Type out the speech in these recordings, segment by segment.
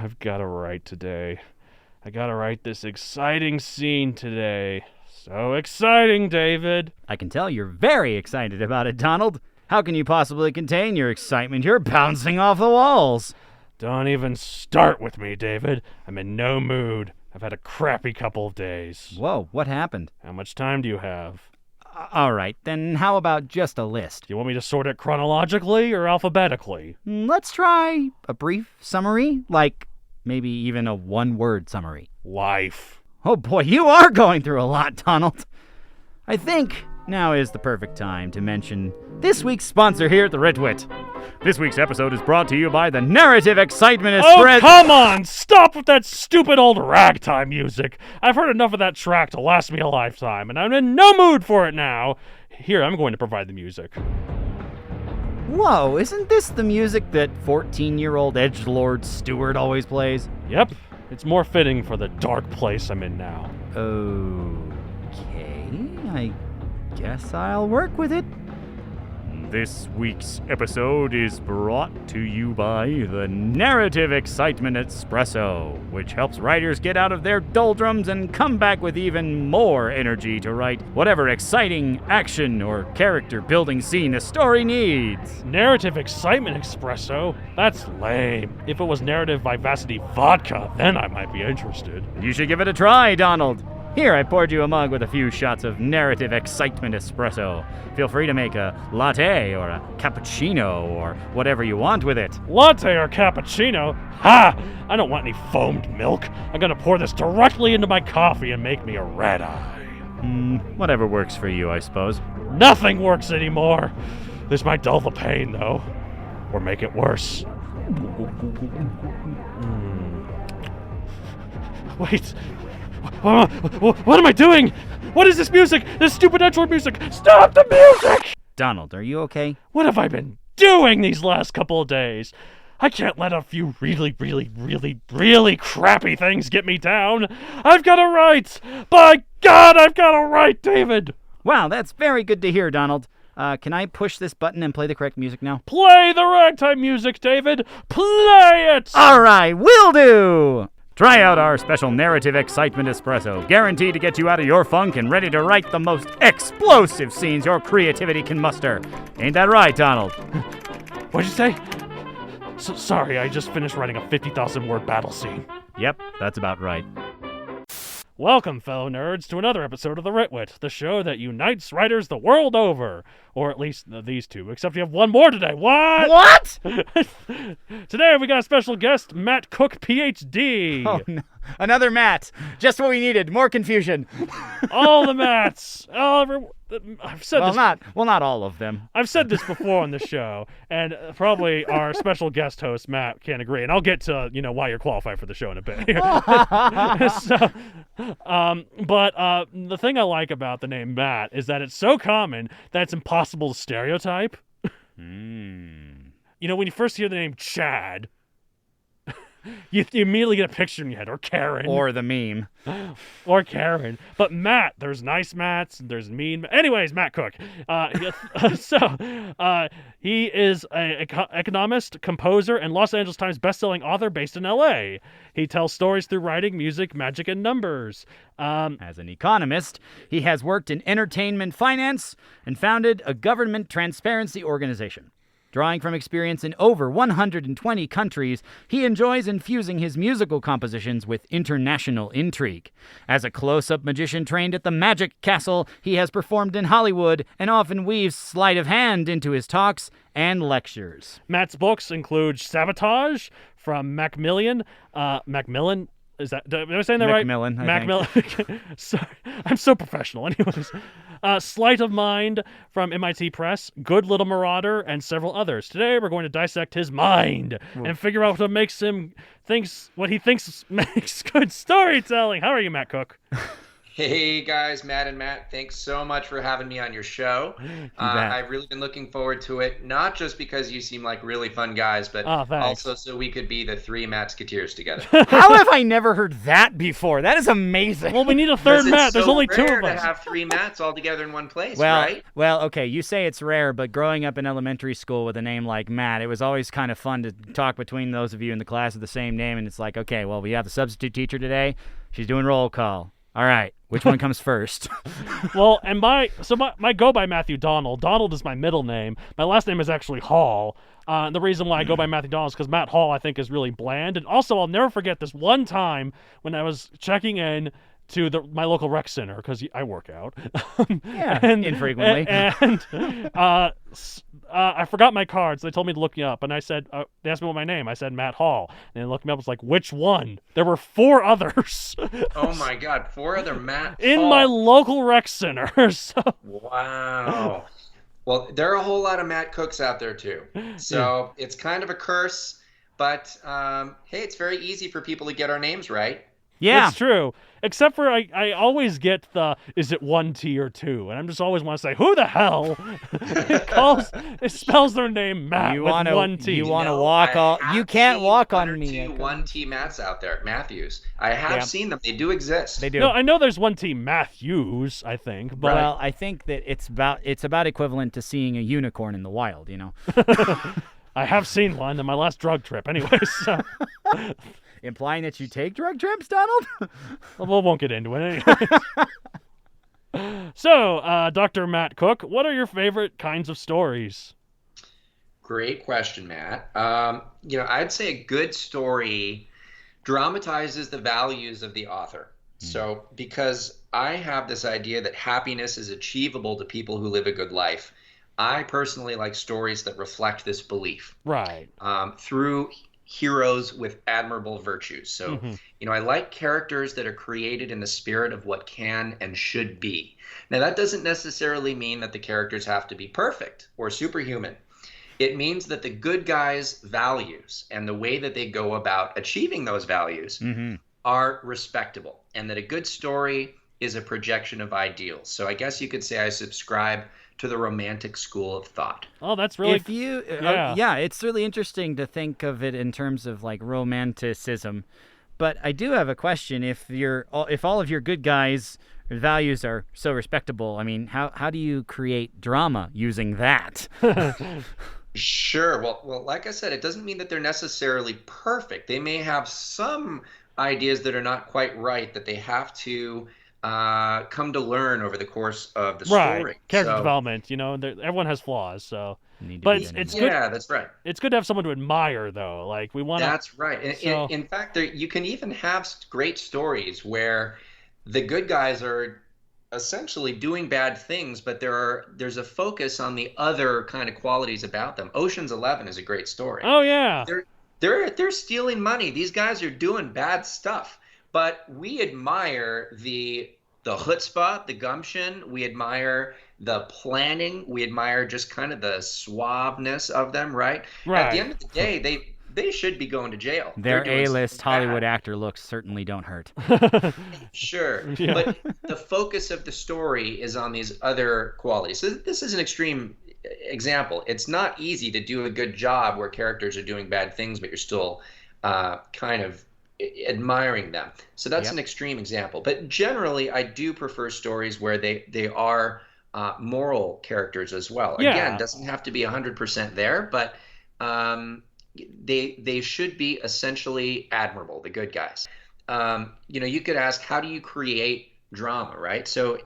I've got to write today. I got to write this exciting scene today. So exciting, David. I can tell you're very excited about it, Donald. How can you possibly contain your excitement? You're bouncing off the walls. Don't even start with me, David. I'm in no mood. I've had a crappy couple of days. Whoa, what happened? How much time do you have? All right, then how about just a list? Do you want me to sort it chronologically or alphabetically? Let's try a brief summary, like maybe even a one-word summary. Life. Oh boy, you are going through a lot, Donald. I think now is the perfect time to mention this week's sponsor here at the Ritwit. This week's episode is brought to you by the Narrative Excitement Oh, come on! Stop with that stupid old ragtime music! I've heard enough of that track to last me a lifetime, and I'm in no mood for it now! Here, I'm going to provide the music. Whoa, isn't this the music that 14-year-old edgelord Stewart always plays? Yep, it's more fitting for the dark place I'm in now. Okay, I guess I'll work with it. This week's episode is brought to you by the Narrative Excitement Espresso, which helps writers get out of their doldrums and come back with even more energy to write whatever exciting action or character-building scene a story needs. Narrative Excitement Espresso? That's lame. If it was Narrative Vivacity Vodka, then I might be interested. You should give it a try, Donald. Here, I poured you a mug with a few shots of Narrative Excitement Espresso. Feel free to make a latte or a cappuccino or whatever you want with it. Latte or cappuccino? Ha! I don't want any foamed milk. I'm gonna pour this directly into my coffee and make me a red eye. Whatever works for you, I suppose. Nothing works anymore. This might dull the pain, though. Or make it worse. Wait. What am I doing? What is this music? This stupid edgelord music! Stop the music! Donald, are you okay? What have I been doing these last couple of days? I can't let a few really crappy things get me down. I've got to write! By God, I've got to write, David! Wow, that's very good to hear, Donald. Can I push this button and play the correct music now? Play the ragtime music, David! Play it! All right, will do! Try out our special Narrative Excitement Espresso, guaranteed to get you out of your funk and ready to write the most explosive scenes your creativity can muster. Ain't that right, Donald? What'd you say? Sorry, I just finished writing a 50,000-word battle scene. Yep, that's about right. Welcome, fellow nerds, to another episode of The Ritwit, the show that unites writers the world over. Or at least these two, except we have one more today. What? Today we got a special guest, Matt Cook, Ph.D. Oh, no. Another Matt. Just what we needed. More confusion. All the Matts. I've said this. Not all of them. I've said this before on the show, and probably our special guest host, Matt, can't agree. And I'll get to, why you're qualified for the show in a bit. But the thing I like about the name Matt is that it's so common that it's impossible to stereotype. When you first hear the name Chad, you immediately get a picture in your head, or Karen. Or the meme. Or Karen. But Matt, there's nice Matts, and there's mean. Anyways, Matt Cook. He is an economist, composer, and Los Angeles Times bestselling author based in L.A. He tells stories through writing, music, magic, and numbers. As an economist, he has worked in entertainment finance and founded a government transparency organization. Drawing from experience in over 120 countries, he enjoys infusing his musical compositions with international intrigue. As a close-up magician trained at the Magic Castle, he has performed in Hollywood and often weaves sleight of hand into his talks and lectures. Matt's books include Sabotage from Macmillan. Macmillan? Am I saying that right? Macmillan. Sorry, I'm so professional. Anyways, Sleight of Mind from MIT Press, Good Little Marauder, and several others. Today we're going to dissect his mind and figure out what he thinks makes good storytelling. How are you, Matt Cook? Hey guys, Matt and Matt, thanks so much for having me on your show. You bet. I've really been looking forward to it, not just because you seem like really fun guys, but Oh, also thanks. so we could be the three Matsketeers together. How have I never heard that before? That is amazing. Well, we need a Because third it's Matt. There's so only two rare of to us. have three Matts all together in one place, Well, right? well, okay. You say it's rare, but growing up in elementary school with a name like Matt, it was always kind of fun to talk between those of you in the class with the same name. And it's like, okay, well, we have the substitute teacher today. She's doing roll call. All right, which one comes first? Well, and my go by Matthew Donald. Donald is my middle name. My last name is actually Hall. The reason why I go by Matthew Donald is because Matt Hall I think is really bland. And also, I'll never forget this one time when I was checking in to my local rec center because I work out. Yeah, infrequently. I forgot my cards. They told me to look me up, and I said, they asked me what my name. I said Matt Hall, and they looked me up. It's like, which one? There were 4 others. Oh my God, 4 other Matt in Hall. my local rec center. So Wow. Well, there are a whole lot of Matt Cooks out there too. So it's kind of a curse, but hey, it's very easy for people to get our names right. Yeah. it's true. Except for I always get is it 1 T or 2, and I'm just always want to say, who the hell it spells their name Matt You with wanna- 1 T. you wanna know, walk I all? have You can't seen walk one on or me. two 1T Matts out there, Matthews. I have Yeah. seen them. They do exist. They do. No, I know there's 1 T Matthews, I think, but Well, I think that it's about equivalent to seeing a unicorn in the wild. You know, I have seen one in my last drug trip. Anyways, so, implying that you take drug trips, Donald. we won't get into it anyway. So, Dr. Matt Cook, what are your favorite kinds of stories? Great question, Matt. I'd say a good story dramatizes the values of the author. So, because I have this idea that happiness is achievable to people who live a good life, I personally like stories that reflect this belief Right. through heroes with admirable virtues. So, I like characters that are created in the spirit of what can and should be. Now, that doesn't necessarily mean that the characters have to be perfect or superhuman. It means that the good guys' values and the way that they go about achieving those values are respectable, and that a good story is a projection of ideals. So I guess you could say I subscribe to the romantic school of thought. Oh, that's really If you, yeah. it's really interesting to think of it in terms of like romanticism. But I do have a question: if all of your good guys' values are so respectable, I mean, how do you create drama using that? Sure. Well, like I said, it doesn't mean that they're necessarily perfect. They may have some ideas that are not quite right that they have to come to learn over the course of the story. Right. Character So, development, everyone has flaws, so. Need to But be it's, in it's it. good. yeah, that's right. It's good to have someone to admire, though. Like we want to. That's right. So- In fact, you can even have great stories where the good guys are essentially doing bad things, but there's a focus on the other kind of qualities about them. Ocean's 11 is a great story. Oh yeah. They're stealing money. These guys are doing bad stuff, but we admire the chutzpah, the gumption. We admire the planning. We admire just kind of the suaveness of them, right? Right. At the end of the day, they should be going to jail. Their They're doing A-list something Hollywood bad. actor looks certainly don't hurt. Sure. Yeah. But the focus of the story is on these other qualities. So this is an extreme example. It's not easy to do a good job where characters are doing bad things, but you're still kind of admiring them. So that's Yep. an extreme example. But generally, I do prefer stories where they are moral characters as well. Yeah. Again, doesn't have to be 100% there, but they should be essentially admirable, the good guys. You could ask, how do you create drama, right? So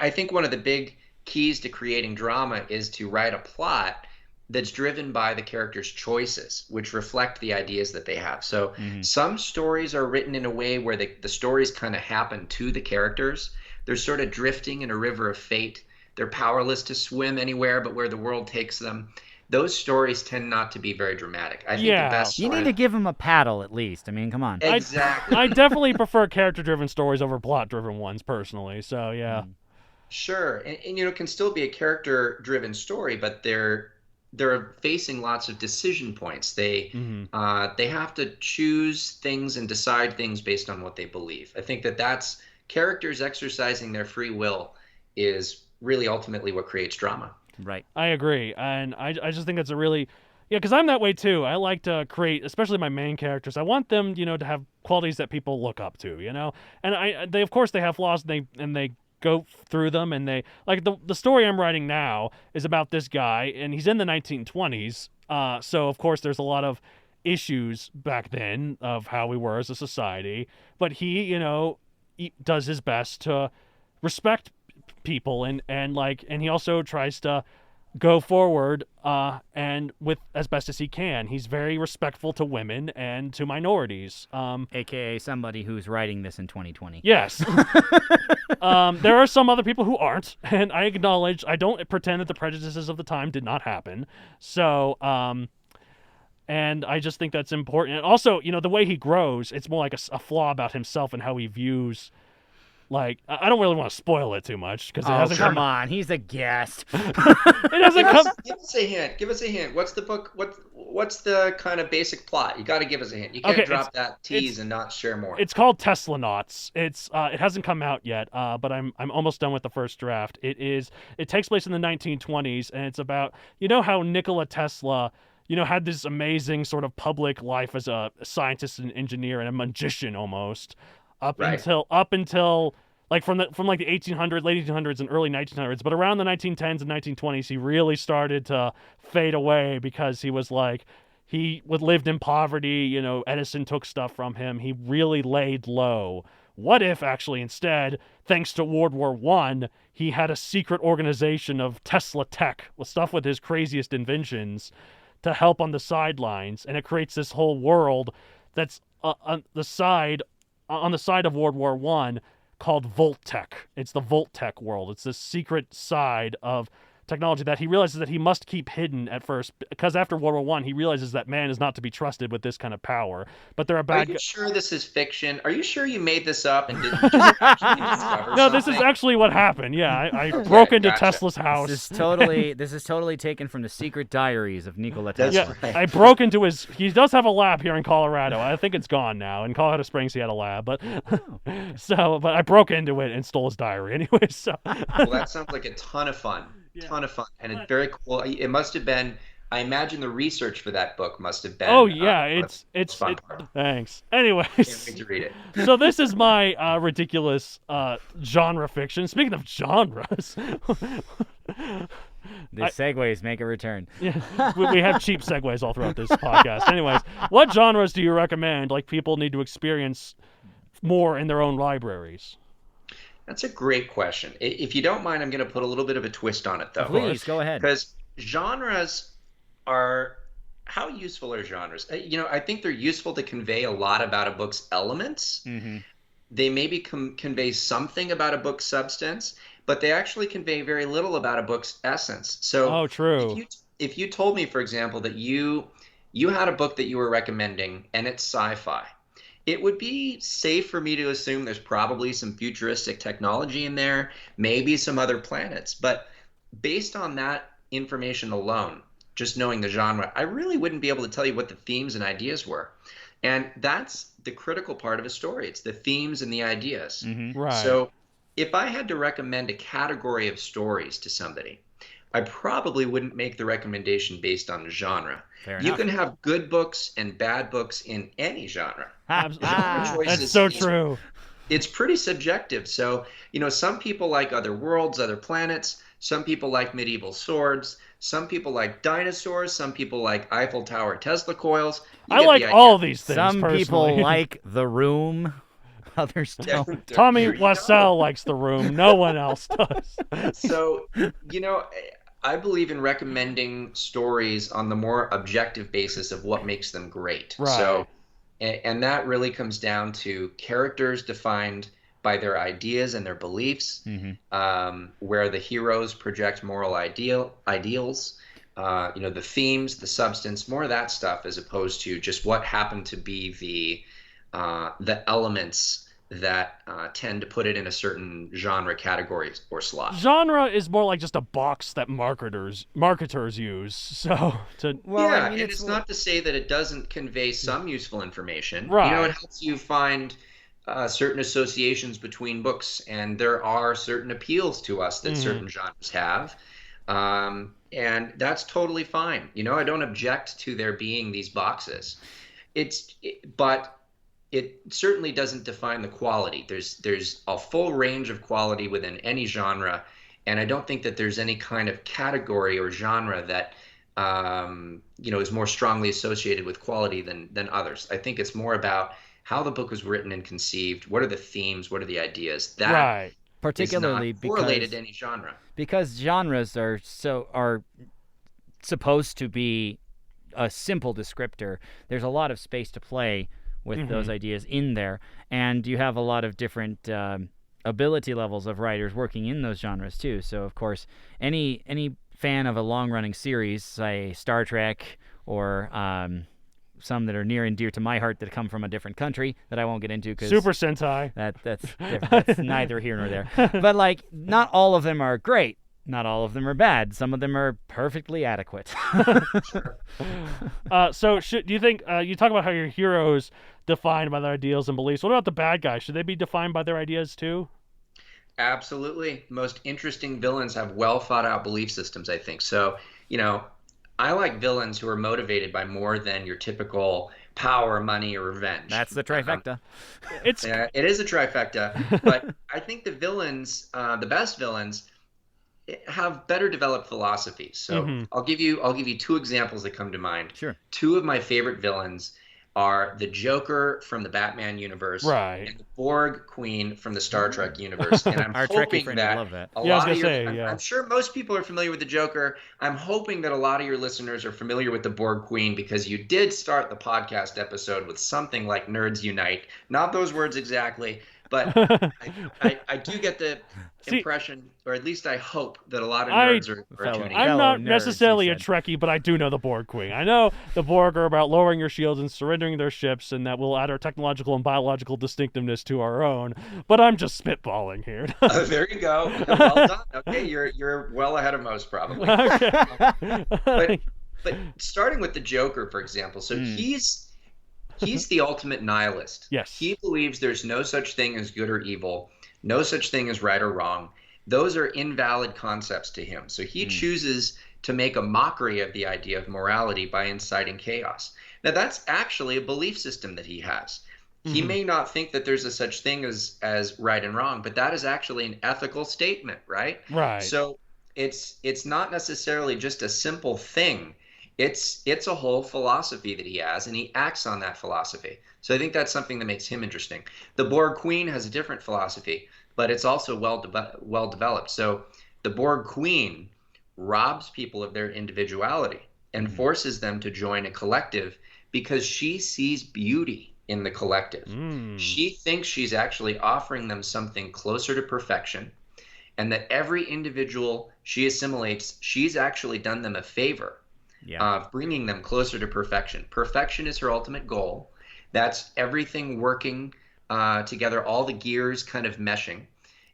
I think one of the big keys to creating drama is to write a plot that's driven by the characters' choices, which reflect the ideas that they have. So some stories are written in a way where the stories kind of happen to the characters. They're sort of drifting in a river of fate. They're powerless to swim anywhere but where the world takes them. Those stories tend not to be very dramatic. I think Yeah. the best You need to give him a paddle at least. I mean, come on. Exactly. I definitely prefer character-driven stories over plot-driven ones, personally. So yeah. Sure. And it can still be a character-driven story, but they're facing lots of decision points. They have to choose things and decide things based on what they believe. I think that's characters exercising their free will is really ultimately what creates drama. Right. I agree, and I just think that's a really because I'm that way too. I like to create, especially my main characters. I want them, to have qualities that people look up to, and they of course they have flaws, and they go through them, and they like the story I'm writing now is about this guy, and he's in the 1920s. So of course there's a lot of issues back then of how we were as a society, but he does his best to respect people, and he also tries to go forward and with as best as he can. He's very respectful to women and to minorities, AKA somebody who's writing this in 2020. Yes. There are some other people who aren't, and I acknowledge, I don't pretend that the prejudices of the time did not happen. So and I just think that's important. And also, the way he grows, it's more like a flaw about himself and how he views. Like, I don't really want to spoil it too much because it hasn't come on, he's a guest. It hasn't come. Give us a hint. Give us a hint. What's the book? What's the kind of basic plot? You got to give us a hint. You can't drop that tease and not share more. It's called Tesla Knots. It hasn't come out yet, but I'm almost done with the first draft. It takes place in the 1920s, and it's about how Nikola Tesla had this amazing sort of public life as a scientist and engineer and a magician almost. Up until like from the 1800s, late 1800s and early 1900s, but around the 1910s and 1920s, he really started to fade away because he was he lived in poverty. Edison took stuff from him. He really laid low. What if actually instead, thanks to World War I, he had a secret organization of Tesla Tech with stuff with his craziest inventions to help on the sidelines, and it creates this whole world that's on the side of World War I called Volt-Tech. It's the Volt-Tech world. It's this secret side of technology that he realizes that he must keep hidden at first, because after World War I, he realizes that man is not to be trusted with this kind of power. But there are bad. Are you sure this is fiction? Are you sure you made this up and didn't just actually discover No, something? this is actually what happened. Yeah, I broke into Tesla's house. This is totally taken from the secret diaries of Nikola Tesla. Right. I broke into his. He does have a lab here in Colorado. I think it's gone now. In Colorado Springs, he had a lab, but but I broke into it and stole his diary anyway. So well, that sounds like a ton of fun. Ton of fun, and it's very cool. It must have been. I imagine the research for that book must have been. Oh yeah, it's fun. Thanks. Anyways, can't wait to read it. So this is my ridiculous genre fiction. Speaking of genres, the segues make a return. Yeah, we have cheap segues all throughout this podcast. Anyways, what genres do you recommend? Like people need to experience more in their own libraries. That's a great question. If you don't mind, I'm going to put a little bit of a twist on it, though. Please, go ahead. Because genres are... How useful are genres? I think they're useful to convey a lot about a book's elements. Mm-hmm. They maybe convey something about a book's substance, but they actually convey very little about a book's essence. So, true. If you told me, for example, that you had a book that you were recommending and it's sci-fi, it would be safe for me to assume there's probably some futuristic technology in there, maybe some other planets. But based on that information alone, just knowing the genre, I really wouldn't be able to tell you what the themes and ideas were. And that's the critical part of a story. It's the themes and the ideas. Mm-hmm. Right. So if I had to recommend a category of stories to somebody, I probably wouldn't make the recommendation based on the genre. You can have good books and bad books in any genre. That's so true. It's pretty subjective. So, some people like other worlds, other planets. Some people like medieval swords. Some people like dinosaurs. Some people like Eiffel Tower Tesla coils. I like all these things. Some personally. people like The Room. Others don't. Tommy Wiseau likes The Room. No one else does. So, I believe in recommending stories on the more objective basis of what makes them great. Right. So, and that really comes down to characters defined by their ideas and their beliefs, where the heroes project moral ideals, the themes, the substance, more of that stuff, as opposed to just what happened to be the elements that tend to put it in a certain genre category or slot. Genre is more like just a box that marketers use. So and it's not to say that it doesn't convey some useful information. Right. It helps you find certain associations between books, and there are certain appeals to us that certain genres have. And that's totally fine. I don't object to there being these boxes. But it certainly doesn't define the quality. There's a full range of quality within any genre, and I don't think that there's any kind of category or genre that is more strongly associated with quality than others. I think it's more about how the book was written and conceived. What are the themes? What are the ideas? That right. Particularly is not correlated to any genre. Because genres are supposed to be a simple descriptor. There's a lot of space to play with those ideas in there, and you have a lot of different ability levels of writers working in those genres too. So of course, any fan of a long-running series, say Star Trek, or some that are near and dear to my heart that come from a different country that I won't get into because Super Sentai. That's neither here nor there. But like, not all of them are great. Not all of them are bad. Some of them are perfectly adequate. So do you think, you talk about how your heroes defined by their ideals and beliefs. What about the bad guys? Should they be defined by their ideas too? Absolutely. Most interesting villains have well thought out belief systems, I think. So, I like villains who are motivated by more than your typical power, money, or revenge. That's the trifecta. It is a trifecta. But I think the villains, the best villains, have better developed philosophies. So I'll give you two examples that come to mind. Sure. Two of my favorite villains are the Joker from the Batman universe, right, and the Borg Queen from the Star Trek universe. And I'm hoping that a lot of I'm sure most people are familiar with the Joker. I'm hoping that a lot of your listeners are familiar with the Borg Queen, because you did start the podcast episode with something like "Nerds Unite." Not those words exactly, but I do get the impression, or at least I hope, that a lot of nerds are tuning in. I'm not necessarily a Trekkie, but I do know the Borg Queen. I know the Borg are about lowering your shields and surrendering their ships, and that will add our technological and biological distinctiveness to our own. But I'm just spitballing here. There you go. Well done. Okay, you're well ahead of most, probably. Okay. But starting with the Joker, for example, so he's the ultimate nihilist. Yes. He believes there's no such thing as good or evil, no such thing as right or wrong. Those are invalid concepts to him. So he chooses to make a mockery of the idea of morality by inciting chaos. Now, that's actually a belief system that he has. He may not think that there's a such thing as right and wrong, but that is actually an ethical statement, right? Right. So it's not necessarily just a simple thing. It's a whole philosophy that he has, and he acts on that philosophy. So I think that's something that makes him interesting. The Borg Queen has a different philosophy, but it's also well developed. So the Borg Queen robs people of their individuality and forces them to join a collective because she sees beauty in the collective. She thinks she's actually offering them something closer to perfection, and that every individual she assimilates, she's actually done them a favor of bringing them closer to perfection. Perfection is her ultimate goal. That's everything working together, all the gears kind of meshing.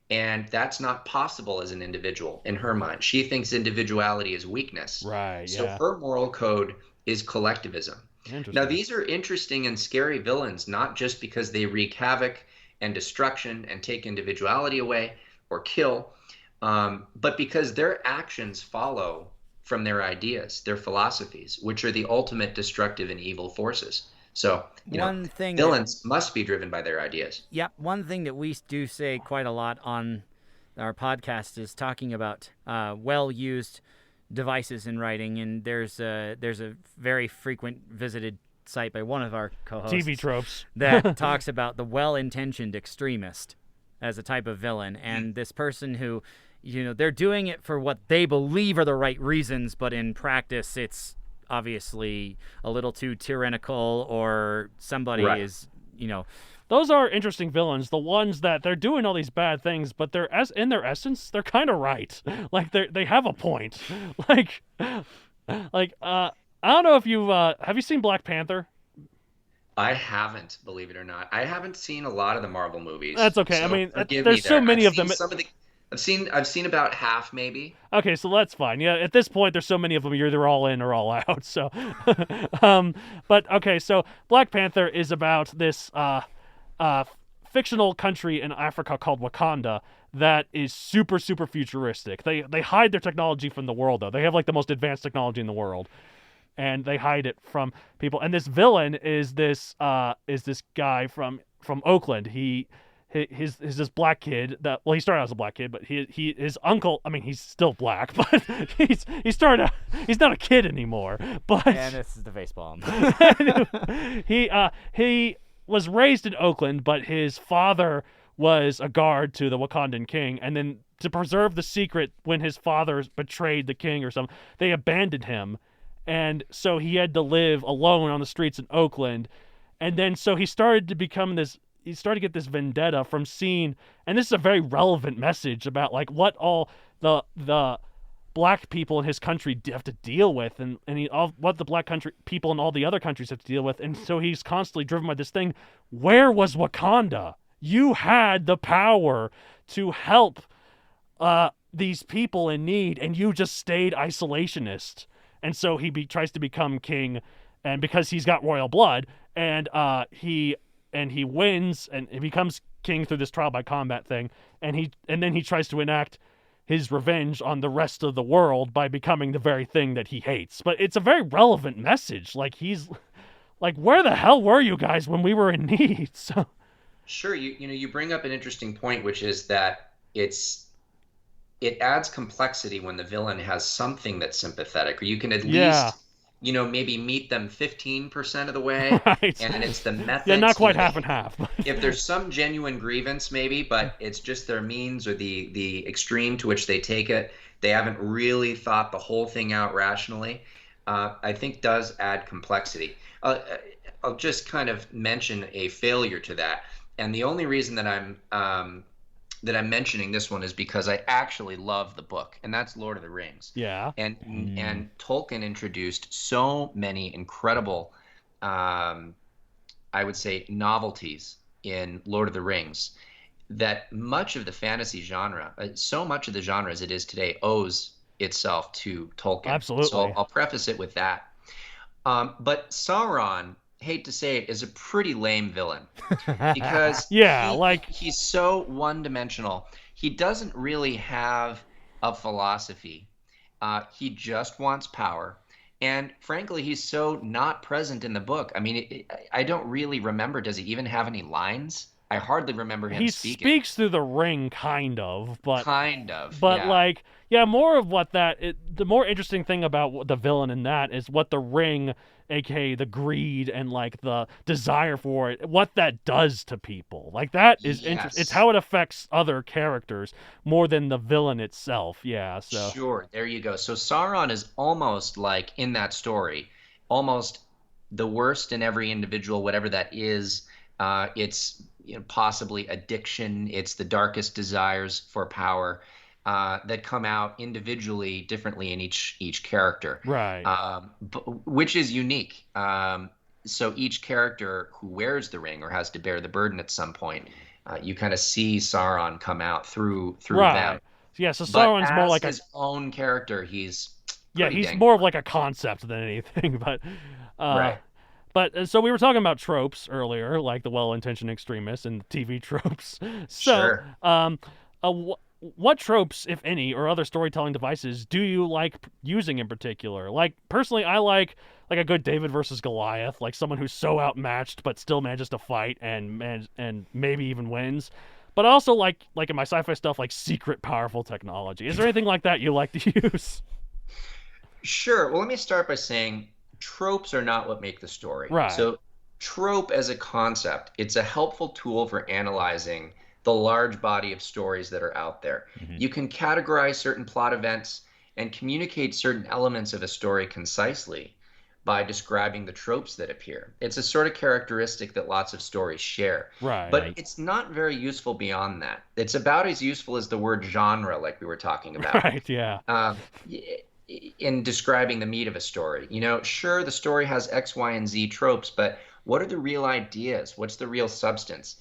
And that's not possible as an individual in her mind. She thinks individuality is weakness. Right. So her moral code is collectivism. Now, these are interesting and scary villains, not just because they wreak havoc and destruction and take individuality away or kill, but because their actions follow from their ideas, their philosophies, which are the ultimate destructive and evil forces. So, villains must be driven by their ideas. Yeah, one thing that we do say quite a lot on our podcast is talking about well-used devices in writing, and there's a very frequent visited site by one of our co-hosts, TV Tropes, that talks about the well-intentioned extremist as a type of villain, and this person who, they're doing it for what they believe are the right reasons, but in practice it's obviously a little too tyrannical, or somebody is, Those are interesting villains, the ones that they're doing all these bad things, but they're, as in their essence, they're kind of right. Like, they have a point. I don't know if you've, have you seen Black Panther? I haven't, believe it or not. I haven't seen a lot of the Marvel movies. That's okay. So I mean, there's so many of them. I've seen about half, maybe. Okay, so that's fine. Yeah, at this point, there's so many of them, you're either all in or all out. So, but okay, so Black Panther is about this fictional country in Africa called Wakanda that is super, super futuristic. They hide their technology from the world, though. They have like the most advanced technology in the world, and they hide it from people. And this villain is this guy from Oakland. He's this black kid that, well, he started out as a black kid, but his uncle, I mean, he's still black, but he's not a kid anymore. But And this is the face bomb. he was raised in Oakland, but his father was a guard to the Wakandan king, and then to preserve the secret, when his father betrayed the king or something, they abandoned him, and so he had to live alone on the streets in Oakland. And then so he started to get this vendetta from seeing, and this is a very relevant message about like what all the black people in his country have to deal with, and what the black country people in all the other countries have to deal with. And so he's constantly driven by this thing: where was Wakanda? You had the power to help these people in need, and you just stayed isolationist. And so he tries to become king, and because he's got royal blood, and he wins, and he becomes king through this trial by combat thing, and then he tries to enact his revenge on the rest of the world by becoming the very thing that he hates. But it's a very relevant message. Like, he's like, where the hell were you guys when we were in need? So Sure, you bring up an interesting point, which is that it adds complexity when the villain has something that's sympathetic, or you can at least maybe meet them 15% of the way, right. And it's the method. Yeah, not quite half and half. If there's some genuine grievance, maybe, but it's just their means or the extreme to which they take it. They haven't really thought the whole thing out rationally. I think does add complexity. I'll just kind of mention a failure to that. And the only reason that I'm mentioning this one is because I actually love the book, and that's Lord of the Rings. Yeah. And Tolkien introduced so many incredible, I would say, novelties in Lord of the Rings that much of the fantasy genre, so much of the genre as it is today, owes itself to Tolkien. Absolutely. So I'll preface it with that. But Sauron, hate to say it, is a pretty lame villain because he's so one-dimensional. He doesn't really have a philosophy. He just wants power. And frankly, he's so not present in the book. I mean, I don't really remember. Does he even have any lines? I hardly remember him speaking. He speaks through the ring, kind of. But yeah. More of what the more interesting thing about the villain in that is what the ring, aka the greed and like the desire for it, what that does to people. Like, that is interesting. It's how it affects other characters more than the villain itself. Yeah. So sure, there you go. So Sauron is almost like, in that story, almost the worst in every individual, whatever that is. It's possibly addiction. It's the darkest desires for power that come out individually differently in each character. Right. Which is unique. So each character who wears the ring or has to bear the burden at some point, you kind of see Sauron come out through them. Yeah. So Sauron's more like his own character. He's more of like a concept than anything. But right. But so we were talking about tropes earlier, like the well-intentioned extremists and TV tropes. So, sure. What tropes, if any, or other storytelling devices do you like using in particular? Like, personally, I like a good David versus Goliath, like someone who's so outmatched but still manages to fight and maybe even wins. But I also like in my sci-fi stuff, like secret powerful technology. Is there anything like that you like to use? Sure. Well, let me start by saying tropes are not what make the story. Right. So trope as a concept, it's a helpful tool for analyzing the large body of stories that are out there. Mm-hmm. You can categorize certain plot events and communicate certain elements of a story concisely by describing the tropes that appear. It's a sort of characteristic that lots of stories share. Right. But it's not very useful beyond that. It's about as useful as the word genre, like we were talking about. Right, yeah. In describing the meat of a story. Sure, the story has X, Y, and Z tropes, but what are the real ideas? What's the real substance?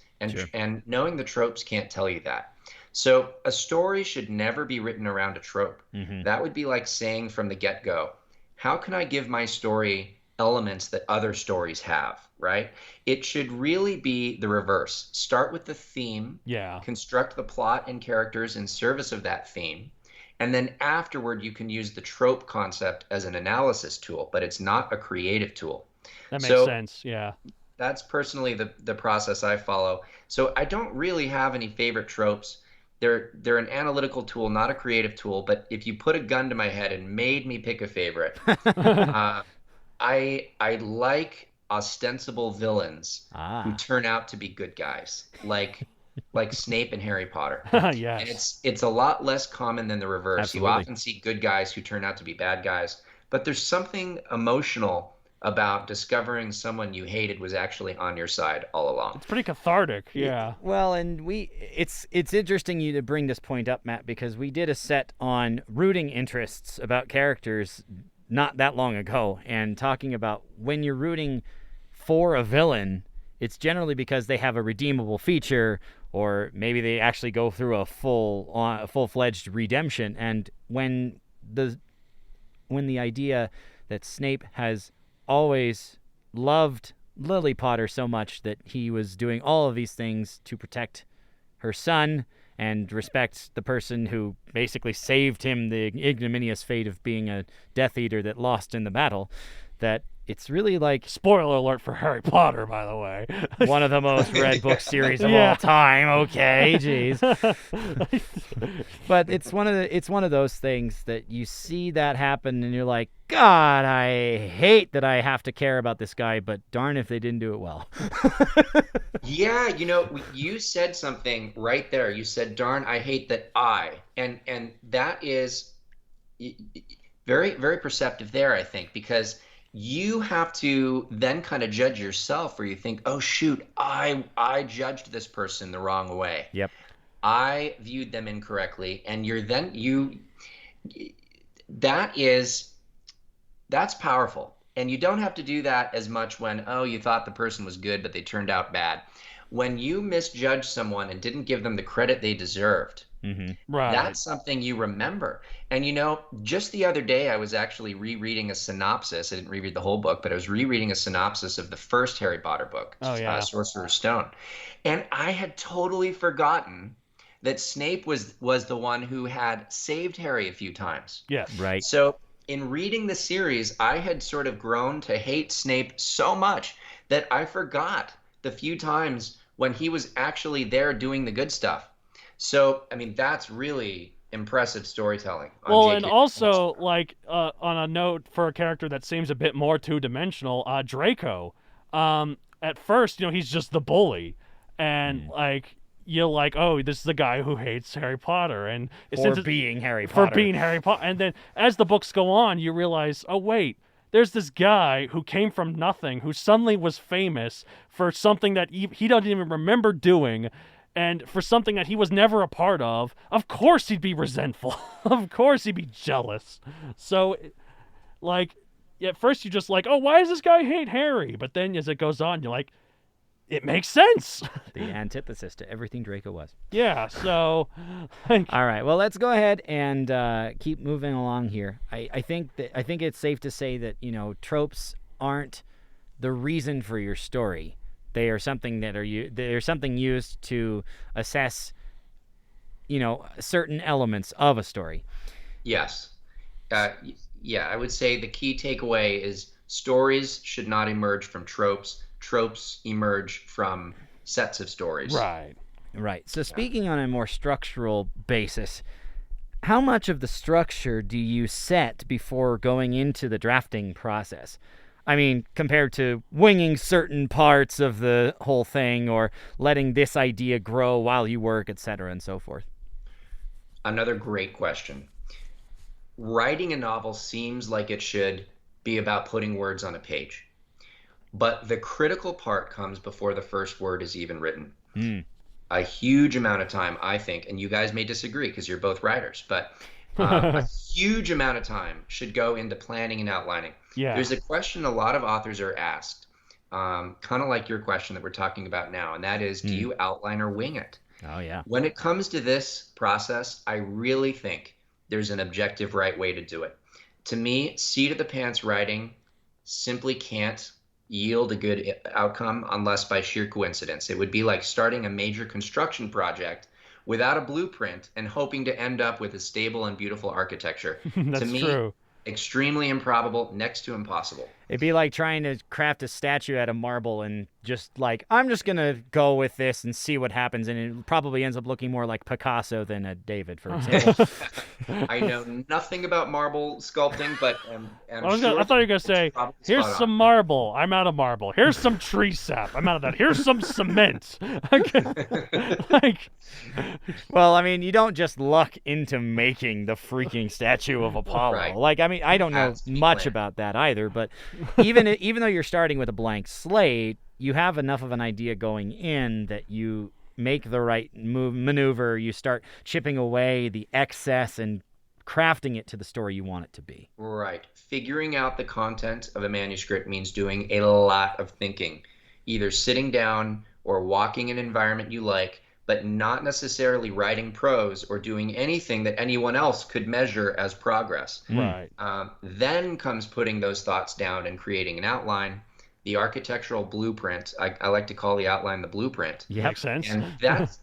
And knowing the tropes can't tell you that. So a story should never be written around a trope. Mm-hmm. That would be like saying from the get-go, how can I give my story elements that other stories have, right? It should really be the reverse. Start with the theme, Yeah. construct the plot and characters in service of that theme, and then afterward you can use the trope concept as an analysis tool, but it's not a creative tool. That makes So sense. Yeah. that's personally the process I follow. So I don't really have any favorite tropes. They're an analytical tool, not a creative tool. But if you put a gun to my head and made me pick a favorite, uh, I like ostensible villains who turn out to be good guys, like Snape and Harry Potter. Yes. And it's a lot less common than the reverse. Absolutely. You often see good guys who turn out to be bad guys, but there's something emotional about discovering someone you hated was actually on your side all along. It's pretty cathartic. Yeah. Well, and it's interesting you to bring this point up, Matt, because we did a set on rooting interests about characters not that long ago, and talking about when you're rooting for a villain, it's generally because they have a redeemable feature, or maybe they actually go through a full-fledged redemption. And when the idea that Snape has always loved Lily Potter so much that he was doing all of these things to protect her son and respect the person who basically saved him the ignominious fate of being a Death Eater that lost in the battle, that it's really like... Spoiler alert for Harry Potter, by the way. One of the most read book series of Yeah. all time. Okay, jeez. But it's one of those things that you see that happen and you're like, God, I hate that I have to care about this guy, but darn if they didn't do it well. Yeah, you said something right there. You said, "Darn, I hate that and that is very, very perceptive there, I think, because you have to then kind of judge yourself, where you think, oh shoot, I judged this person the wrong way. Yep. I viewed them incorrectly, and that's powerful. And you don't have to do that as much when, oh, you thought the person was good, but they turned out bad. When you misjudged someone and didn't give them the credit they deserved, Right. that's something you remember. And just the other day, I was actually rereading a synopsis. I didn't reread the whole book, but I was rereading a synopsis of the first Harry Potter book, Oh, yeah. Sorcerer's Stone. And I had totally forgotten that Snape was the one who had saved Harry a few times. Yes. Right. So in reading the series, I had sort of grown to hate Snape so much that I forgot the few times when he was actually there doing the good stuff. So, I mean, that's really impressive storytelling. Well, and also, like, on a note for a character that seems a bit more two-dimensional, Draco. At first, he's just the bully. And, like, you're like, oh, this is the guy who hates Harry Potter. And For being Harry Potter. For being Harry Potter. And then as the books go on, you realize, oh, wait, there's this guy who came from nothing, who suddenly was famous for something that he doesn't even remember doing, and for something that he was never a part of. Of course he'd be resentful. Of course he'd be jealous. So, like, at first you're just like, oh, why does this guy hate Harry? But then as it goes on, you're like, it makes sense. The antithesis to everything Draco was. Yeah, so... All right, well, let's go ahead and keep moving along here. I think it's safe to say that, tropes aren't the reason for your story. They are something they're something used to assess, certain elements of a story. Yes. Yeah, I would say the key takeaway is stories should not emerge from tropes. Tropes emerge from sets of stories. Right. So speaking on a more structural basis, how much of the structure do you set before going into the drafting process? I mean, compared to winging certain parts of the whole thing or letting this idea grow while you work, etc., and so forth. Another great question. Writing a novel seems like it should be about putting words on a page. But the critical part comes before the first word is even written. A huge amount of time, I think, and you guys may disagree because you're both writers, but a huge amount of time should go into planning and outlining. Yeah. There's a question a lot of authors are asked, kind of like your question that we're talking about now, and that is, do you outline or wing it? Oh, yeah. When it comes to this process, I really think there's an objective right way to do it. To me, seat of the pants writing simply can't yield a good outcome unless by sheer coincidence. It would be like starting a major construction project without a blueprint and hoping to end up with a stable and beautiful architecture. That's To me, true. extremely improbable, next to impossible. It'd be like trying to craft a statue out of marble and just like, I'm just going to go with this and see what happens. And it probably ends up looking more like Picasso than a David, for example. I know nothing about marble sculpting, but I thought you were going to say, here's some marble. I'm out of marble. Here's some tree sap. I'm out of that. Here's some cement. Like, well, I mean, you don't just luck into making the freaking statue of Apollo. Right. Like, I mean, I don't know much about that either, but even though you're starting with a blank slate, you have enough of an idea going in that you make the right maneuver. You start chipping away the excess and crafting it to the story you want it to be. Right. Figuring out the content of a manuscript means doing a lot of thinking, either sitting down or walking an environment you like, but not necessarily writing prose or doing anything that anyone else could measure as progress. Right. Then comes putting those thoughts down and creating an outline, the architectural blueprint. I like to call the outline the blueprint. Yeah, makes sense. And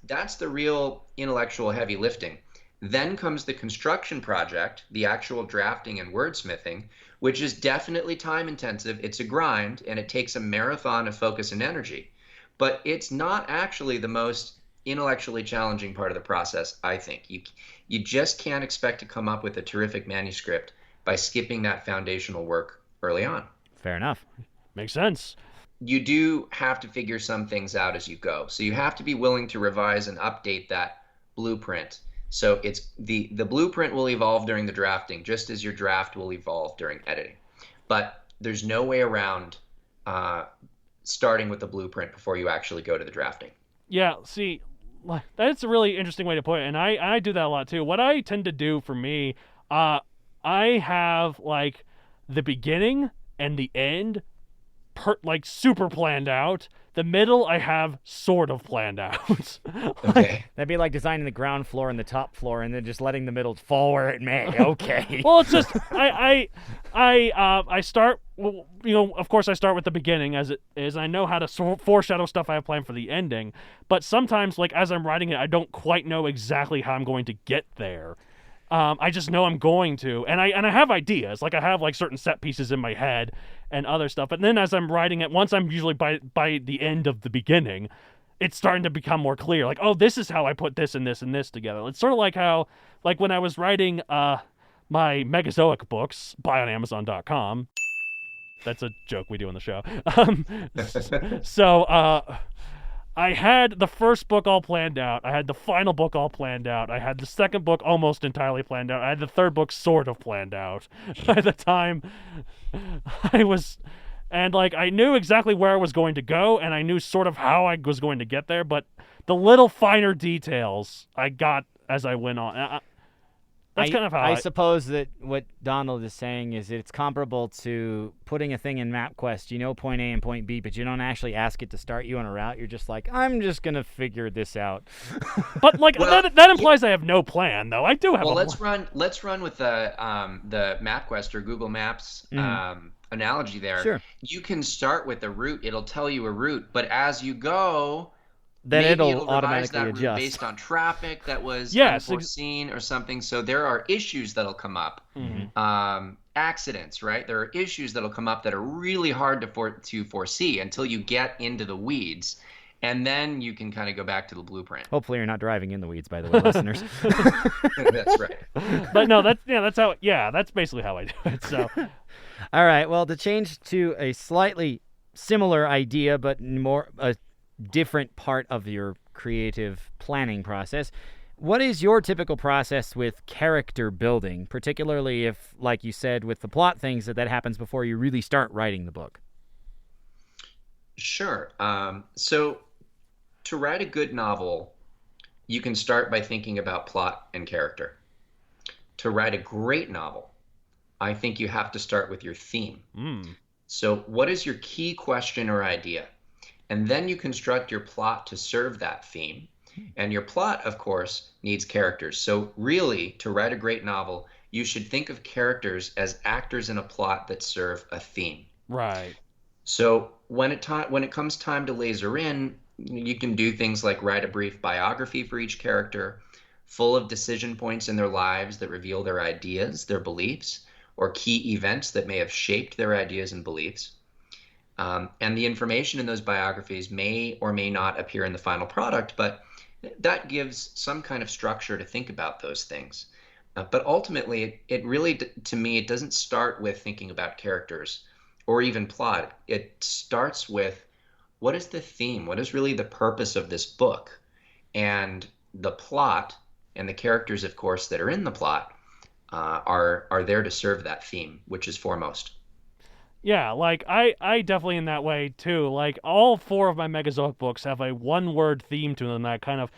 that's the real intellectual heavy lifting. Then comes the construction project, the actual drafting and wordsmithing, which is definitely time intensive. It's a grind, and it takes a marathon of focus and energy. But it's not actually the most intellectually challenging part of the process, I think. You just can't expect to come up with a terrific manuscript by skipping that foundational work early on. Fair enough. Makes sense. You do have to figure some things out as you go. So you have to be willing to revise and update that blueprint. So it's the blueprint will evolve during the drafting, just as your draft will evolve during editing. But there's no way around starting with the blueprint before you actually go to the drafting. Yeah, see, that's a really interesting way to put it, and I do that a lot too. What I tend to do for me, I have like the beginning and the end like super planned out. The middle I have sort of planned out. Okay. That'd be like designing the ground floor and the top floor and then just letting the middle fall where it may. Okay. Well, it's just I start, well, you know, of course I start with the beginning as it is. I know how to foreshadow stuff I have planned for the ending, but sometimes, like, as I'm writing it, I don't quite know exactly how I'm going to get there. I just know I'm going to, and I have ideas. Like, I have like certain set pieces in my head and other stuff. But then as I'm writing it, once I'm usually by the end of the beginning, it's starting to become more clear. Like, oh, this is how I put this and this and this together. It's sort of like how, like, when I was writing my Megazoic books, buy on Amazon.com. That's a joke we do on the show. I had the first book all planned out. I had the final book all planned out. I had the second book almost entirely planned out. I had the third book sort of planned out by the time I was... And, like, I knew exactly where I was going to go, and I knew sort of how I was going to get there, but the little finer details I got as I went on. That's kind of how I suppose that what Donald is saying is that it's comparable to putting a thing in MapQuest. You know point A and point B, but you don't actually ask it to start you on a route. You're just like, I'm just going to figure this out. But, like, that implies I have no plan, though. I do have Well, let's run with the MapQuest or Google Maps analogy there. Sure. You can start with a route. It'll tell you a route, but as you go... Then maybe it'll automatically that adjust based on traffic that was Yes, unforeseen or something. So there are issues that'll come up, accidents, right? There are issues that'll come up that are really hard to foresee until you get into the weeds, and then you can kind of go back to the blueprint. Hopefully, you're not driving in the weeds, by the way, listeners. That's right. But no, that's basically how I do it. So, all right. Well, to change to a slightly similar idea, but more a different part of your creative planning process. What is your typical process with character building, particularly if, like you said, with the plot things, that happens before you really start writing the book? Sure. So to write a good novel, you can start by thinking about plot and character. To write a great novel, I think you have to start with your theme. So what is your key question or idea? And then you construct your plot to serve that theme. And your plot, of course, needs characters. So really, to write a great novel, you should think of characters as actors in a plot that serve a theme. Right. So when it comes time to laser in, you can do things like write a brief biography for each character, full of decision points in their lives that reveal their ideas, their beliefs, or key events that may have shaped their ideas and beliefs. And the information in those biographies may or may not appear in the final product, but that gives some kind of structure to think about those things. But ultimately, it really, to me, it doesn't start with thinking about characters or even plot. It starts with what is the theme? What is really the purpose of this book? And the plot and the characters, of course, that are in the plot are there to serve that theme, which is foremost. Yeah, like I definitely in that way too. Like all four of my Megazoic books have a one word theme to them that I kind of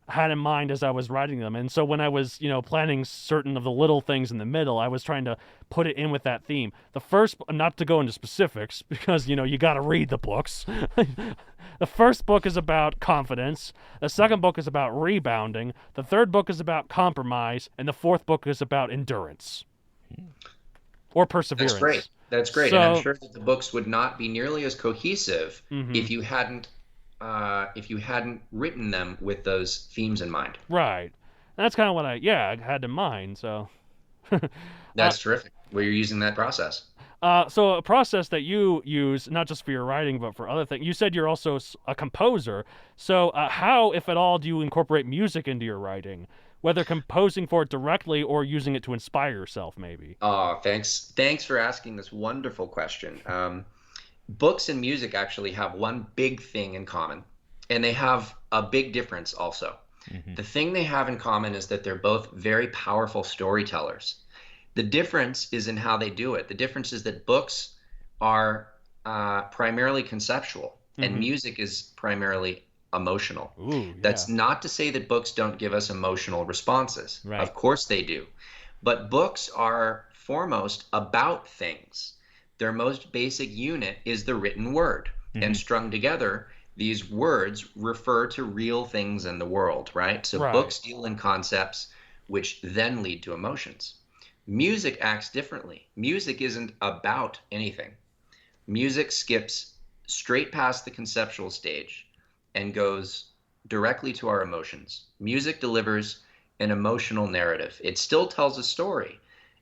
had in mind as I was writing them. And so when I was, planning certain of the little things in the middle, I was trying to put it in with that theme. The first, not to go into specifics because, you got to read the books. The first book is about confidence. The second book is about rebounding. The third book is about compromise. And the fourth book is about endurance or perseverance. That's great. That's great. So, And I'm sure that the books would not be nearly as cohesive mhm. if you hadn't written them with those themes in mind. Right. That's kind of what I had in mind. So, uh, That's terrific. Well, you're using that process. so a process that you use not just for your writing but for other things. You said you're also a composer. So, how, if at all, do you incorporate music into your writing? Whether composing for it directly or using it to inspire yourself, maybe. Oh, thanks. Thanks for asking this wonderful question. Books and music actually have one big thing in common, and they have a big difference also. Mm-hmm. The thing they have in common is that they're both very powerful storytellers. The difference is in how they do it. The difference is that books are primarily conceptual, and Mm-hmm. music is primarily emotional. Ooh, yeah. That's not to say that books don't give us emotional responses. Right. Of course they do. But books are foremost about things. Their most basic unit is the written word. Mm-hmm. And strung together, these words refer to real things in the world, right? So Right. books deal in concepts which then lead to emotions. Music acts differently. Music isn't about anything. Music skips straight past the conceptual stage and goes directly to our emotions. Music delivers an emotional narrative. It still tells a story,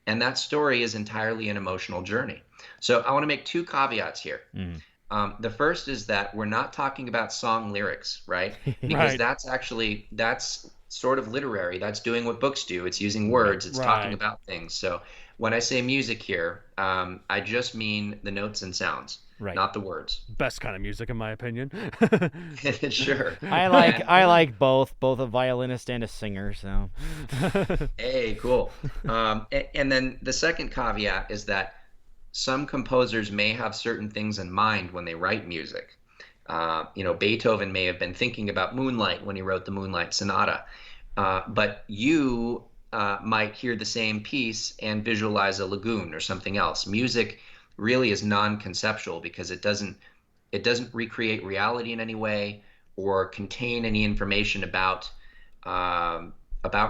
and that story is entirely an emotional journey. So I want to make two caveats here. Mm-hmm. The first is that we're not talking about song lyrics, right? Because Right. that's sort of literary. That's doing what books do. It's using words. It's talking Right. about things. So when I say music here, I just mean the notes and sounds, Right. not the words. Best kind of music, in my opinion. Sure. I like And I like both a violinist and a singer. So hey, cool. And then the second caveat is that some composers may have certain things in mind when they write music. Beethoven may have been thinking about moonlight when he wrote the Moonlight Sonata, but you might hear the same piece and visualize a lagoon or something else. Music really is non-conceptual because it doesn't recreate reality in any way or contain any information about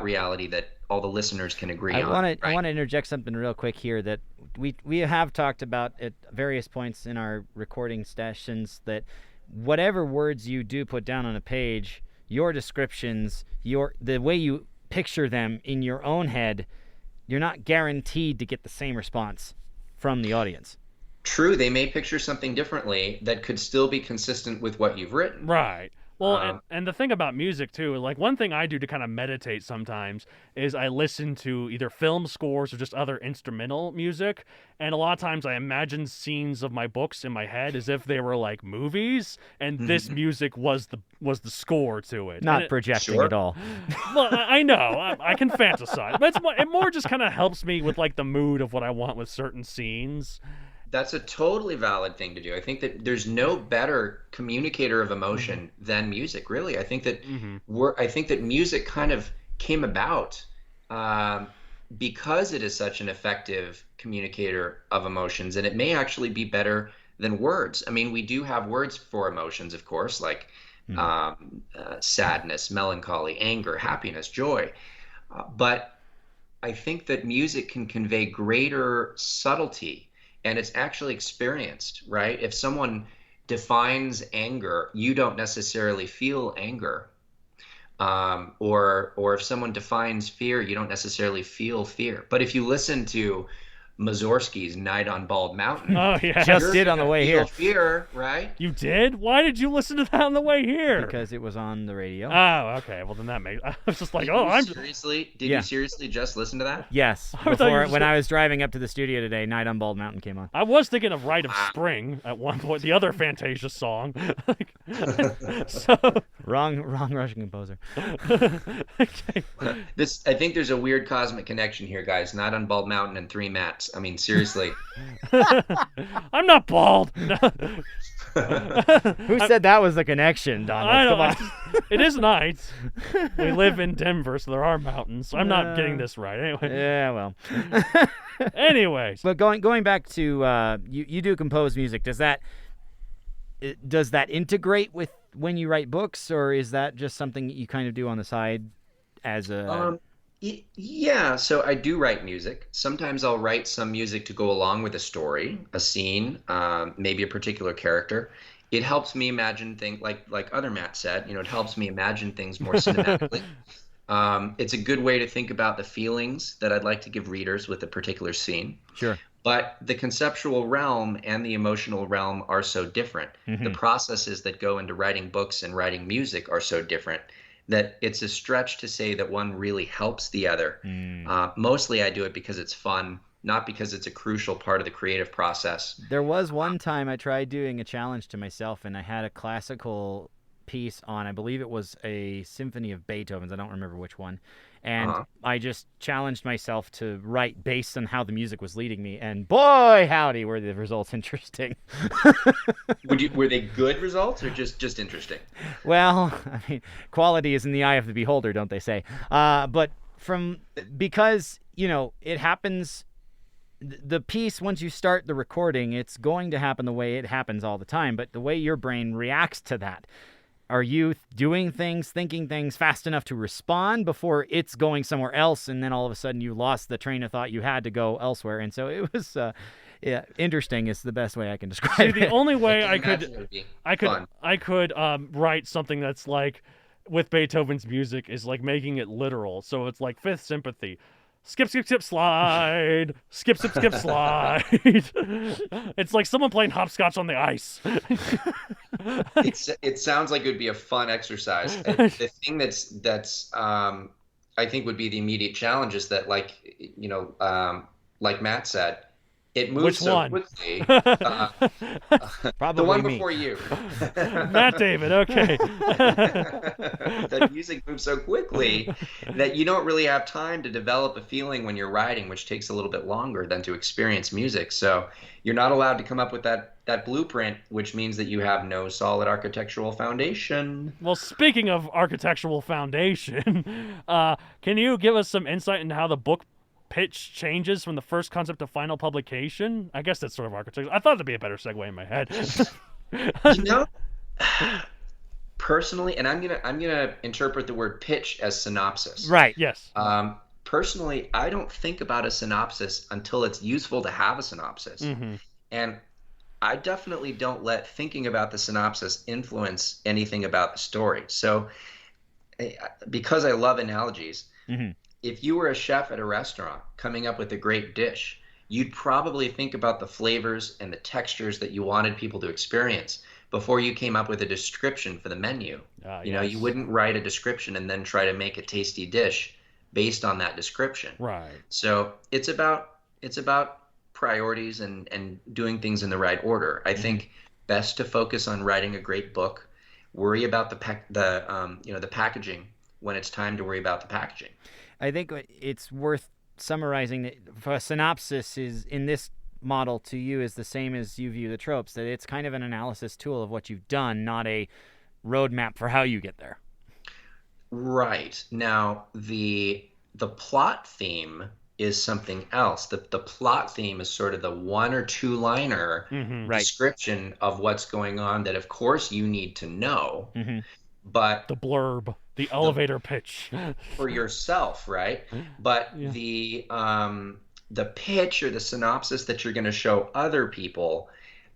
reality that all the listeners can agree I on. want to I Right? want to interject something real quick here that we have talked about at various points in our recording sessions that whatever words you do put down on a page, your descriptions, the way you picture them in your own head, you're not guaranteed to get the same response from the audience. True, they may picture something differently that could still be consistent with what you've written. Right. Well, and, Um, and the thing about music too, like one thing I do to kind of meditate sometimes is I listen to either film scores or just other instrumental music, and a lot of times I imagine scenes of my books in my head as if they were like movies, and this music was the score to it. And Not projecting Sure. at all. well, I know I can fantasize, but it more just kind of helps me with like the mood of what I want with certain scenes. That's a totally valid thing to do. I think that there's no better communicator of emotion than music, really. Mm-hmm. I think that music kind of came about um, because it is such an effective communicator of emotions, and it may actually be better than words. I mean, we do have words for emotions, of course, like sadness, melancholy, anger, happiness, joy. But I think that music can convey greater subtlety and it's actually experienced, right? If someone defines anger, you don't necessarily feel anger. Or if someone defines fear, you don't necessarily feel fear. But if you listen to Mussorgsky's Night on Bald Mountain, Oh, yeah. Just did on the way here. Fear, right? You did? Why did you listen to that on the way here? Because it was on the radio. Oh, okay. Well, then that makes... I was just like, Did Yeah. you seriously just listen to that? Yes. I thought you were When I was driving up to the studio today, Night on Bald Mountain came on. I was thinking of Rite of Spring at one point, the other Fantasia song. So... Wrong Russian composer. Okay. I think there's a weird cosmic connection here, guys. Night on Bald Mountain and Three Mats. I mean, seriously. I'm not bald. No. Who said that was the connection, Donald? I Come know. on. It is night. We live in Denver, so there are mountains. So I'm not getting this right. Anyway. Yeah, well. Anyways. But going back to you do compose music. Does that integrate with when you write books, or is that just something you kind of do on the side as a? Yeah, so I do write music. Sometimes I'll write some music to go along with a story, a scene, maybe a particular character. It helps me imagine things like other Matt said, it helps me imagine things more cinematically. It's a good way to think about the feelings that I'd like to give readers with a particular scene. Sure. But the conceptual realm and the emotional realm are so different. Mm-hmm. The processes that go into writing books and writing music are so different that it's a stretch to say that one really helps the other. Mostly I do it because it's fun, not because it's a crucial part of the creative process. There was one time I tried doing a challenge to myself, and I had a classical piece on, I believe it was a symphony of Beethoven's, I don't remember which one, and I just challenged myself to write based on how the music was leading me, and boy howdy were the results interesting. Were they good results or just interesting? Well, I mean, quality is in the eye of the beholder, don't they say? But because it happens, the piece, once you start the recording, it's going to happen the way it happens all the time, but the way your brain reacts to that. Are you doing things, thinking things fast enough to respond before it's going somewhere else, and then all of a sudden you lost the train of thought you had to go elsewhere? And so it was, interesting is the best way I can describe it. The only way I could write something that's like with Beethoven's music is like making it literal. So it's like Fifth Sympathy. Skip, skip, skip, slide. Skip, skip, skip, slide. It's like someone playing hopscotch on the ice. It sounds like it would be a fun exercise. The thing that's I think would be the immediate challenge is that, like Matt said, it moves quickly. Probably the one me. before you. Matt David, okay. The music moves so quickly that you don't really have time to develop a feeling when you're writing, which takes a little bit longer than to experience music. So you're not allowed to come up with that blueprint, which means that you have no solid architectural foundation. Well, speaking of architectural foundation, can you give us some insight into how the book pitch changes from the first concept to final publication? I guess that's sort of architecture. I thought it'd be a better segue in my head. Personally, and I'm gonna interpret the word pitch as synopsis. Right. Yes. Personally, I don't think about a synopsis until it's useful to have a synopsis. Mm-hmm. And I definitely don't let thinking about the synopsis influence anything about the story. So because I love analogies, if you were a chef at a restaurant coming up with a great dish, you'd probably think about the flavors and the textures that you wanted people to experience before you came up with a description for the menu. You wouldn't write a description and then try to make a tasty dish based on that description. Right. So it's about priorities and doing things in the right order. I think best to focus on writing a great book, worry about the packaging when it's time to worry about the packaging. I think it's worth summarizing that a synopsis is, in this model to you, is the same as you view the tropes, that it's kind of an analysis tool of what you've done, not a roadmap for how you get there. Right. Now, the plot theme is something else. The plot theme is sort of the one or two liner description of what's going on that, of course, you need to know. But the blurb, the elevator pitch for yourself, right? But the pitch or the synopsis that you're going to show other people,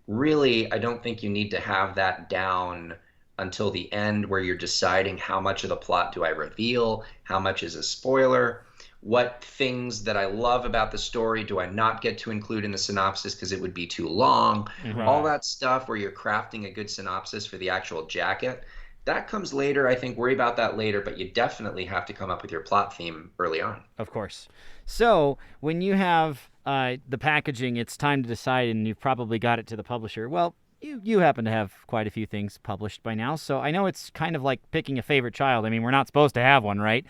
really, I don't think you need to have that down until the end where you're deciding how much of the plot do I reveal, how much is a spoiler, what things that I love about the story do I not get to include in the synopsis because it would be too long. Right. All that stuff where you're crafting a good synopsis for the actual jacket, that comes later. I think worry about that later, but you definitely have to come up with your plot theme early on. Of course. So when you have the packaging, it's time to decide, and you've probably got it to the publisher. Well, you happen to have quite a few things published by now, so I know it's kind of like picking a favorite child. I mean, we're not supposed to have one, right?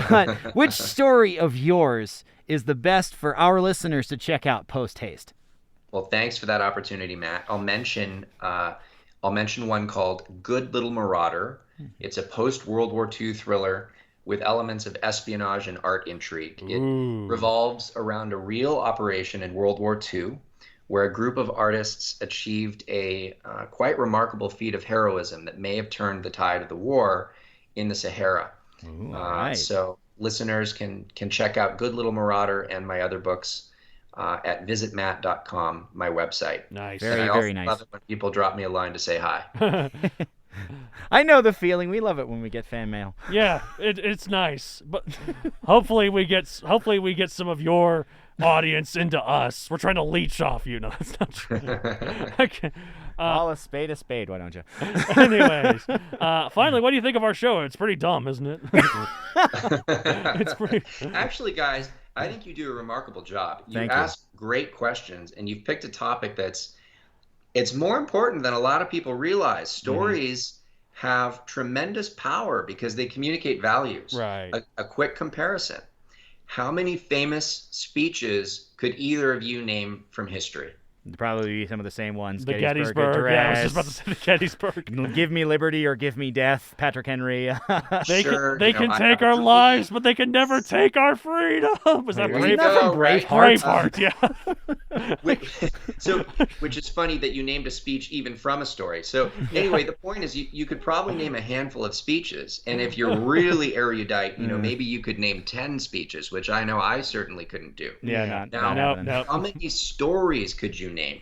But which story of yours is the best for our listeners to check out post-haste? Well, thanks for that opportunity, Matt. I'll mention one called Good Little Marauder. It's a post-World War II thriller with elements of espionage and art intrigue. It revolves around a real operation in World War II where a group of artists achieved a quite remarkable feat of heroism that may have turned the tide of the war in the Sahara. Right. So listeners can check out Good Little Marauder and my other books at visitmatt.com, my website. Nice. Very nice. I love it when people drop me a line to say hi. I know the feeling. We love it when we get fan mail. Yeah, it's nice, but hopefully we get some of your audience into us. We're trying to leech off you. No, that's not true. Okay. Call a spade, why don't you? Anyways, finally, what do you think of our show? It's pretty dumb, isn't it? It's pretty. Actually, guys, I think you do a remarkable job. You Thank you. ask great questions, and you've picked a topic it's more important than a lot of people realize. Stories have tremendous power because they communicate values. Right. A quick comparison. How many famous speeches could either of you name from history? Probably some of the same ones. The Gettysburg. Yeah, I was just about to say the Gettysburg. Give me liberty or give me death, Patrick Henry. They Sure, can take our lives, but they can never take our freedom. Was that There you Braveheart? go, right? Braveheart, yeah. Which is funny that you named a speech even from a story. So anyway, the point is you could probably name a handful of speeches, and if you're really erudite, maybe you could name 10 speeches, which I know I certainly couldn't do. Yeah, No. How many stories could you name?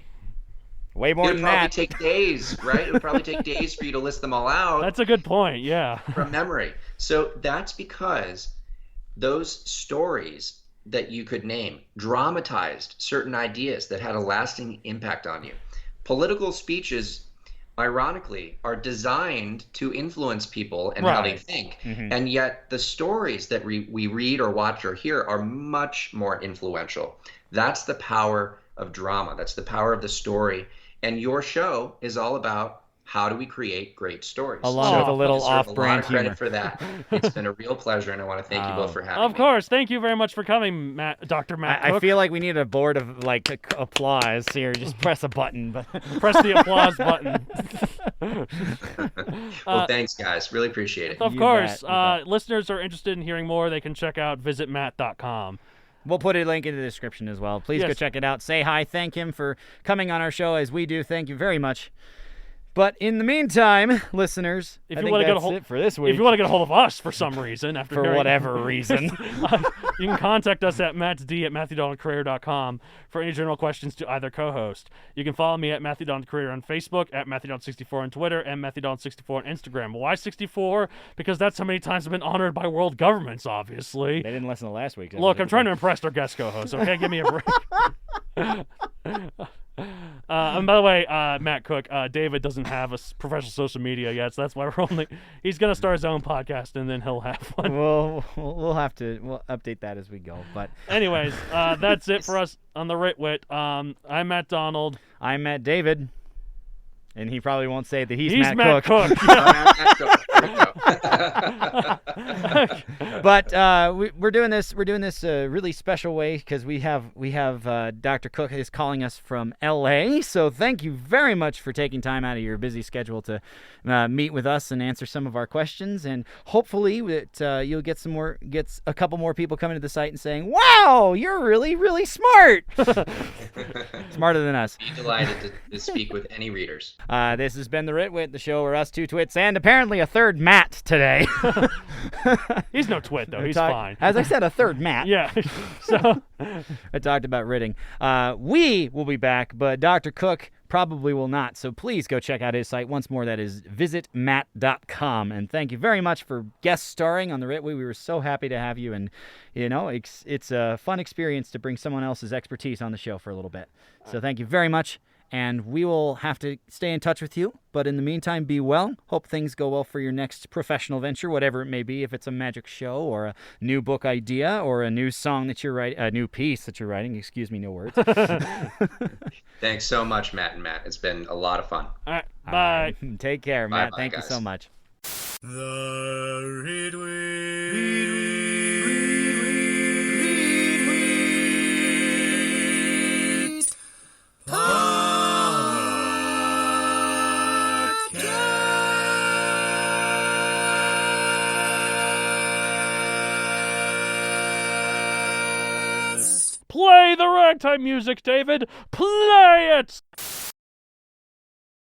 Way more It would than probably that. take days, right? It would probably take days for you to list them all out That's a good point, yeah. from memory. So that's because those stories that you could name dramatized certain ideas that had a lasting impact on you. Political speeches, ironically, are designed to influence people and how they think. And yet the stories that we read or watch or hear are much more influential. That's the power of drama. That's the power of the story. And your show is all about how do we create great stories. Along with a little you deserve off-brand a lot of credit humor. for that. It's been a real pleasure, and I want to thank you both for having me. Of course. Thank you very much for coming, Dr. Matt I Cook. feel like we need a board of applause here. Just press a button. But Press the applause button. Well, thanks, guys. Really appreciate it. Of You course. bet. Listeners are interested in hearing more. They can check out visitmatt.com. we'll put a link in the description as well. Please go Yes. check it out. Say hi. Thank him for coming on our show as we do. Thank you very much. But in the meantime, listeners, If I you think wanna get a that's hold- it for this week. If you want to get a hold of us for some reason, after for hearing- whatever reason. you can contact us at mattsd@matthewdoncareer.com for any general questions to either co-host. You can follow me at Matthew Don Career on Facebook, at MatthewDon64 on Twitter, and MatthewDon64 on Instagram. Why 64? Because that's how many times I've been honored by world governments, obviously. They didn't listen to last week. Look, I'm trying to impress our guest co-host, okay? Give me a break. And by the way, Matt Cook, David doesn't have a professional social media yet, so that's why he's going to start his own podcast, and then he'll have one. We'll have to update that as we go. But Anyways, that's it for us on the Ritwit. I'm Matt Donald. I'm Matt David, and he probably won't say that he's Matt Cook. But we're doing this really special way because we have Dr. Cook is calling us from LA. So thank you very much for taking time out of your busy schedule to meet with us and answer some of our questions. And hopefully that you'll get a couple more people coming to the site and saying, "Wow, you're really, really smart." Smarter than us. Be delighted to speak with any readers. This has been the Ritwit, the show where us two twits and apparently a third Matt today He's no twit, though. He's fine. As I said, a third Matt. Yeah. So I talked about ridding. We will be back, but Dr. Cook probably will not. So please go check out his site. Once more, that is visitmatt.com. And thank you very much for guest starring on the Ritwit. We were so happy to have you. And, it's a fun experience to bring someone else's expertise on the show for a little bit. So thank you very much. And we will have to stay in touch with you. But in the meantime, be well. Hope things go well for your next professional venture, whatever it may be. If it's a magic show or a new book idea or a new song that you're writing, a new piece that you're writing. Excuse me, no words. Thanks so much, Matt and Matt. It's been a lot of fun. all right, bye. Take care, Matt. Bye-bye, Thank you guys. so much. Play the ragtime music, David. Play it.